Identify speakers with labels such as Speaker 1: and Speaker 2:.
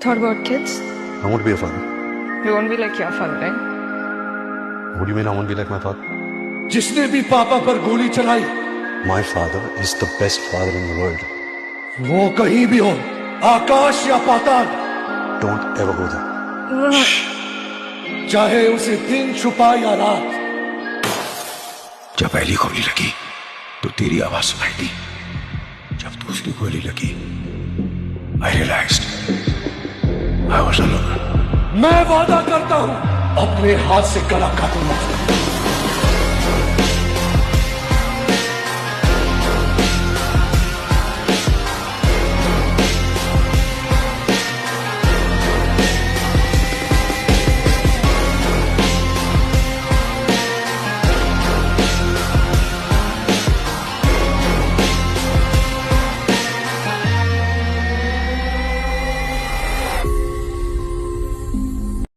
Speaker 1: Thought about kids?
Speaker 2: I want to be a father.
Speaker 1: You won't be like your father, right?
Speaker 2: What do you mean I won't be like my father?
Speaker 3: जिसने भी पापा पर गोली चलाई
Speaker 2: My father is the best father in the world.
Speaker 3: वो कहीं भी हो, आकाश या पाताल,
Speaker 2: Don't ever go there.
Speaker 3: चाहे उसे दिन छुपा या रात।
Speaker 4: जब पहली गोली लगी तो तेरी आवाज सुनाई दी। जब दूसरी गोली लगी I realized I was alone.
Speaker 3: मैं वादा करता हूं अपने हाथ से गला काटूंगा।